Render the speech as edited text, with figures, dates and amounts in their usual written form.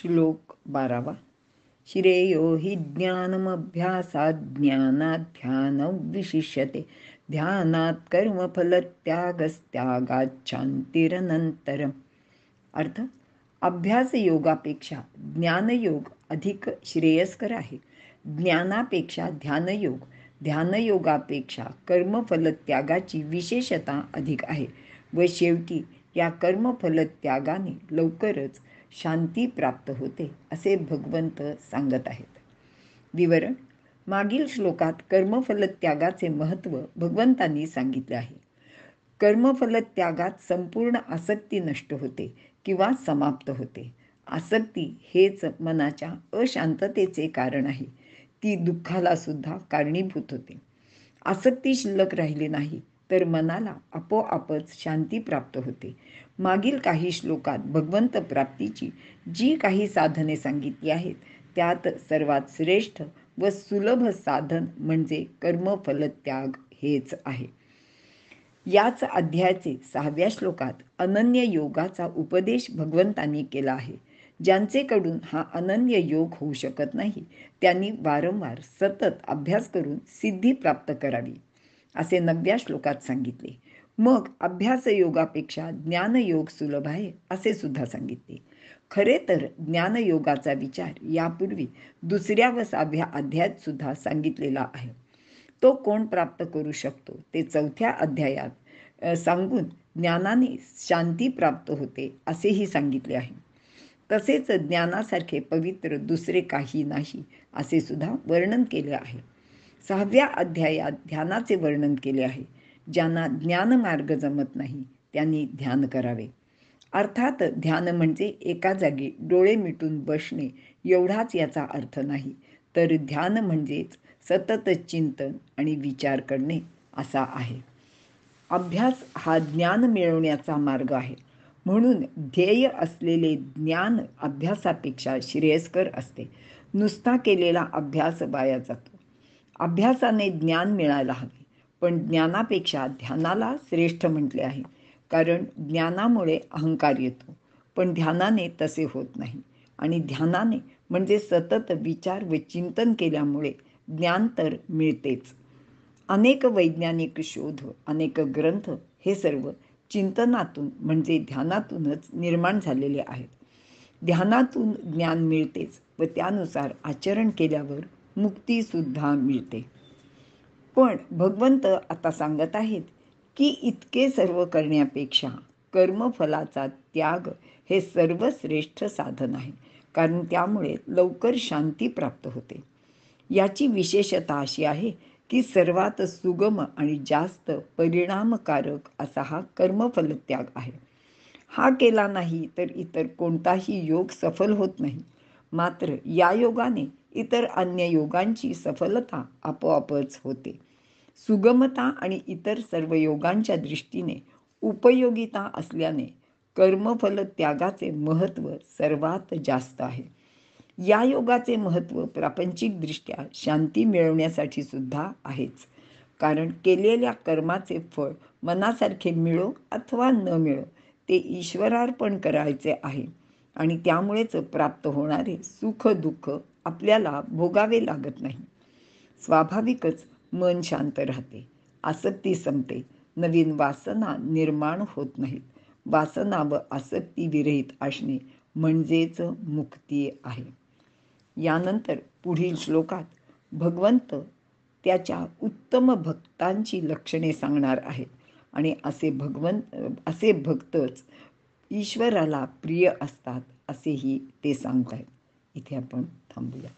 श्लोक 12वा. श्रेयो हि ज्ञानमभ्यासात् ज्ञानात् ध्यानं विशिष्यते ध्यानात् कर्मफलत्यागस्त्यागात् शांतिरनंतरम. अर्थ, अभ्यास योगापेक्षा ज्ञानयोग अधिक श्रेयस्कर आहे. ज्ञानापेक्षा ध्यानयोग, ध्यानयोगापेक्षा कर्मफलत्यागाची विशेषता अधिक आहे व शेवटी या कर्मफलत्यागाने लवकरच शांती प्राप्त होते असे भगवंत सांगत आहेत. विवरण. मागील श्लोकात कर्मफलत्यागाचे महत्त्व भगवंतांनी सांगितले आहे. कर्मफलत्यागात संपूर्ण आसक्ती नष्ट होते किंवा समाप्त होते. आसक्ती हेच मनाच्या अशांततेचे कारण आहे. ती दुःखाला सुद्धा कारणीभूत होते. आसक्ती शिल्लक राहिली नाही तर मनाला आपोआपच शांती प्राप्त होते. मागील काही श्लोकात भगवंत प्राप्तीची जी काही साधने सांगितली आहेत त्यात सर्वात श्रेष्ठ व सुलभ साधन म्हणजे कर्मफलत्याग हेच आहे. याच अध्यायाचे 6व्या श्लोकात अनन्य योगाचा उपदेश भगवंतांनी केला आहे. ज्यांचेकडून हा अनन्य योग होऊ शकत नाही त्यांनी वारंवार सतत अभ्यास करून सिद्धी प्राप्त करावी असे 9व्या श्लोकात सांगितले. मग अभ्यास योगापेक्षा ज्ञानयोग सुलभ आहे असे सुद्धा सांगितले. खरे तर ज्ञानयोगाचा विचार यापूर्वी 2ऱ्या व 6व्या अध्यायात सुद्धा सांगितलेला आहे. तो कोण प्राप्त करू शकतो ते 4थ्या अध्यायात सांगून ज्ञानाने शांती प्राप्त होते असेही सांगितले आहे. तसेच ज्ञानासारखे पवित्र दुसरे काही नाही असे सुद्धा वर्णन केले आहे. 6व्या अध्यायात ध्यानाचे वर्णन केले आहे. ज्यांना ज्ञानमार्ग जमत नाही त्यांनी ध्यान करावे. अर्थात ध्यान म्हणजे एका जागी डोळे मिटून बसणे एवढाच याचा अर्थ नाही, तर ध्यान म्हणजेच सतत चिंतन आणि विचार करणे असा आहे. अभ्यास हा ज्ञान मिळवण्याचा मार्ग आहे. म्हणून ध्येय असलेले ज्ञान अभ्यासापेक्षा श्रेयस्कर असते. नुसता केलेला अभ्यास वाया जातो. अभ्यासाने ज्ञान मिळायला हवे, पण ज्ञानापेक्षा ध्यानाला श्रेष्ठ म्हटले आहे. कारण ज्ञानामुळे अहंकार येतो, पण ध्यानाने तसे होत नाही. आणि ध्यानाने म्हणजे सतत विचार व चिंतन केल्यामुळे ज्ञान तर मिळतेच. अनेक वैज्ञानिक शोध, अनेक ग्रंथ हे सर्व चिंतनातून म्हणजे ध्यानातूनच निर्माण झालेले आहेत. ध्यानातून ज्ञान मिळतेच व त्यानुसार आचरण केल्यावर मुक्तीसुद्धा मिळते. पण भगवंत आता सांगत आहेत की इतके सर्व करण्यापेक्षा कर्मफलाचा त्याग हे सर्वश्रेष्ठ साधन आहे. कारण त्यामुळे लवकर शांती प्राप्त होते. याची विशेषता अशी आहे की सर्वात सुगम आणि जास्त परिणामकारक असा हा कर्मफलत्याग आहे. हा केला नाही तर इतर कोणताही योग सफल होत नाही. मात्र या योगाने इतर अन्य योगांची सफलता आपोआपच होते. सुगमता आणि इतर सर्व योगांच्या दृष्टीने उपयोगिता असल्याने कर्मफल त्यागाचे महत्त्व सर्वात जास्त आहे. या योगाचे महत्त्व प्रापंचिकदृष्ट्या शांती मिळवण्यासाठी सुद्धा आहेच. कारण केलेल्या कर्माचे फळ मनासारखे मिळो अथवा न मिळो ते ईश्वरार्पण करायचे आहे आणि त्यामुळेच प्राप्त होणारे सुख दुःख आपल्याला भोगावे लागत नाही. स्वाभाविकच मन शांत राहते, आसक्ती संपते, नवीन वासना निर्माण होत नाहीत. वासना व आसक्ती विरहित असणे म्हणजेच मुक्ती आहे. यानंतर पुढील श्लोकात भगवंत त्याच्या उत्तम भक्तांची लक्षणे सांगणार आहेत आणि असे भक्तच ईश्वराला प्रिय असतात असेही ते सांगतात. इथे आपण थांबूया.